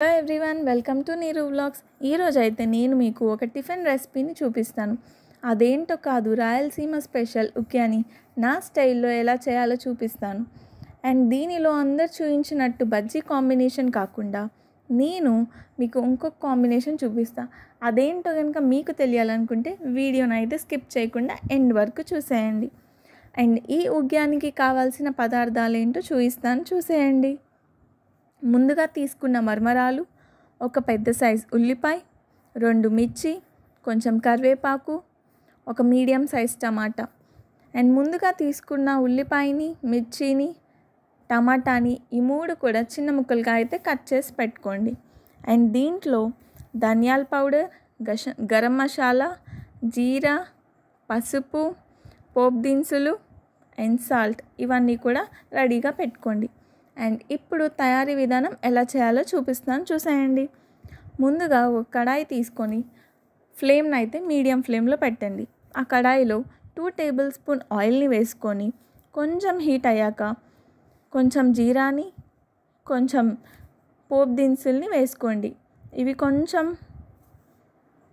Hello everyone, welcome to నీరు vlogs. ఈరోజు అయితే నేను మీకు ఒక టిఫిన్ రెసిపీని చూపిస్తాను. అదేంటో కాదు, రాయలసీమ స్పెషల్ ఉగ్యాని నా స్టైల్లో ఎలా చేయాలో చూపిస్తాను. అండ్ దీనిలో అందరు చూపించినట్టు బజ్జీ కాంబినేషన్ కాకుండా నేను మీకు ఇంకొక కాంబినేషన్ చూపిస్తాను. అదేంటో కనుక మీకు తెలియాలనుకుంటే వీడియోని అయితే స్కిప్ చేయకుండా ఎండ్ వరకు చూసేయండి. అండ్ ఈ ఉగ్యానికి కావాల్సిన పదార్థాలు ఏంటో చూసేయండి. ముందుగా తీసుకున్న మరమరాలు, ఒక పెద్ద సైజ్ ఉల్లిపాయ, 2 మిర్చి, కొంచెం కరివేపాకు, ఒక మీడియం సైజ్ టమాటా. అండ్ ముందుగా తీసుకున్న ఉల్లిపాయని, మిర్చిని, టమాటాని ఈ 3 కూడా చిన్న ముక్కలుగా అయితే కట్ చేసి పెట్టుకోండి. అండ్ దీంట్లో ధనియాల పౌడర్, గరం మసాలా, జీరా, పసుపు, పోపు దినుసులు అండ్ సాల్ట్ ఇవన్నీ కూడా రెడీగా పెట్టుకోండి. అండ్ ఇప్పుడు తయారీ విధానం ఎలా చేయాలో చూసేయండి. ముందుగా ఒక కడాయి తీసుకొని ఫ్లేమ్ని అయితే మీడియం ఫ్లేమ్లో పెట్టండి. ఆ కడాయిలో 2 టేబుల్ స్పూన్ ఆయిల్ని వేసుకొని కొంచెం హీట్ అయ్యాక కొంచెం జీరాని, కొంచెం పోపు దినుసుల్ని వేసుకోండి. ఇవి కొంచెం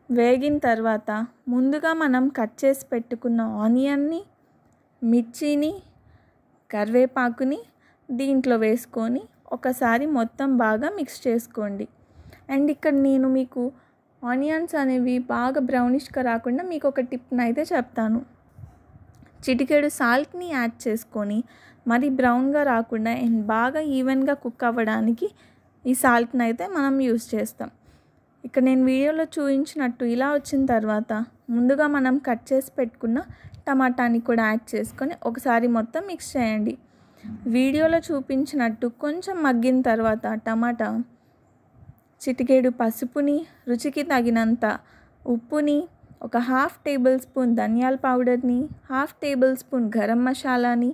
వేగిన తర్వాత ముందుగా మనం కట్ చేసి పెట్టుకున్న ఆనియన్ని, మిర్చిని, కరివేపాకుని దీంట్లో వేసుకొని ఒకసారి మొత్తం బాగా మిక్స్ చేసుకోండి. అండ్ ఇక్కడ నేను మీకు ఆనియన్స్ అనేవి బాగా బ్రౌనిష్గా రాకుండా మీకు ఒక టిప్ని అయితే చెప్తాను. చిటికెడు సాల్ట్ని యాడ్ చేసుకొని మరి బ్రౌన్గా రాకుండా అండ్ బాగా ఈవెన్గా కుక్ అవ్వడానికి ఈ సాల్ట్ని అయితే మనం యూస్ చేస్తాం. ఇక్కడ నేను వీడియోలో చూపించినట్టు ఇలా వచ్చిన తర్వాత ముందుగా మనం కట్ చేసి పెట్టుకున్న టమాటాని కూడా యాడ్ చేసుకొని ఒకసారి మొత్తం మిక్స్ చేయండి. వీడియోలో చూపించినట్టు కొంచెం మగ్గిన తర్వాత టమాటా చిటికెడు పసుపుని, రుచికి తగినంత ఉప్పుని, ఒక 1/2 టేబుల్ స్పూన్ ధనియాల పౌడర్ని, 1/2 టేబుల్ స్పూన్ గరం మసాలాని,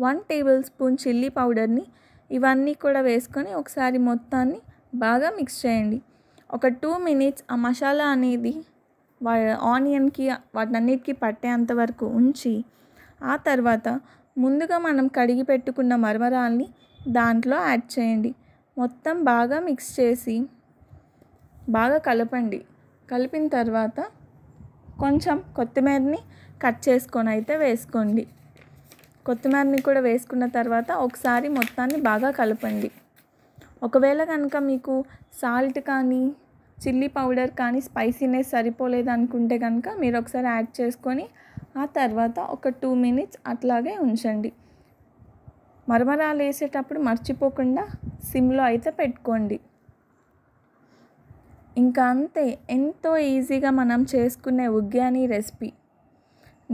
1 టేబుల్ స్పూన్ చిల్లీ పౌడర్ని ఇవన్నీ కూడా వేసుకొని ఒకసారి మొత్తాన్ని బాగా మిక్స్ చేయండి. ఒక 2 మినిట్స్ ఆ మసాలా అనేది ఆనియన్కి వాటన్నిటికీ పట్టేంత వరకు ఉంచి ఆ తర్వాత ముందుగా మనం కడిగి పెట్టుకున్న మరమరాల్ని దాంట్లో యాడ్ చేయండి. మొత్తం బాగా మిక్స్ చేసి బాగా కలపండి. కలిపిన తర్వాత కొంచెం కొత్తిమీరని కట్ చేసుకొని అయితే వేసుకోండి. కొత్తిమీరని కూడా వేసుకున్న తర్వాత ఒకసారి మొత్తాన్ని బాగా కలపండి. ఒకవేళ కనుక మీకు సాల్ట్ కానీ చిల్లీ పౌడర్ కానీ స్పైసీనెస్ సరిపోలేదు అనుకుంటే కనుక మీరు ఒకసారి యాడ్ చేసుకొని ఆ తర్వాత ఒక 2 మినిట్స్ అట్లాగే ఉంచండి. మరమరాలు వేసేటప్పుడు మర్చిపోకుండా సిమ్లో అయితే పెట్టుకోండి. ఇంకా అంతే, ఎంతో ఈజీగా మనం చేసుకునే ఉగ్యాని రెసిపీ.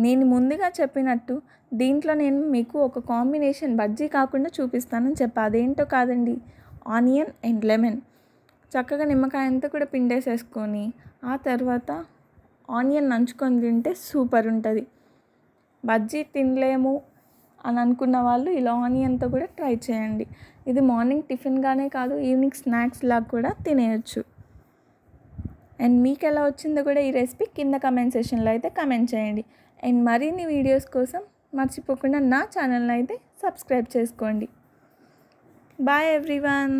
నేను ముందుగా చెప్పినట్టు దీంట్లో నేను మీకు ఒక కాంబినేషన్ బజ్జీ కాకుండా చూపిస్తానని అదేంటో కాదండి, ఆనియన్ అండ్ లెమన్. చక్కగా నిమ్మకాయ అంతా కూడా పిండేసేసుకొని ఆ తర్వాత ఆనియన్ నంచుకొని తింటే సూపర్ ఉంటుంది. బజ్జీ తినలేము అని అనుకున్న వాళ్ళు ఇలా ఆనియన్తో కూడా ట్రై చేయండి. ఇది మార్నింగ్ టిఫిన్గానే కాదు, ఈవినింగ్ స్నాక్స్ లాగా కూడా తినేయచ్చు. అండ్ మీకు ఎలా వచ్చిందో కూడా ఈ రెసిపీ కింద కమెంట్ సెక్షన్లో అయితే కమెంట్ చేయండి. అండ్ మరిన్ని వీడియోస్ కోసం మర్చిపోకుండా నా ఛానల్ని అయితే సబ్స్క్రైబ్ చేసుకోండి. Bye everyone.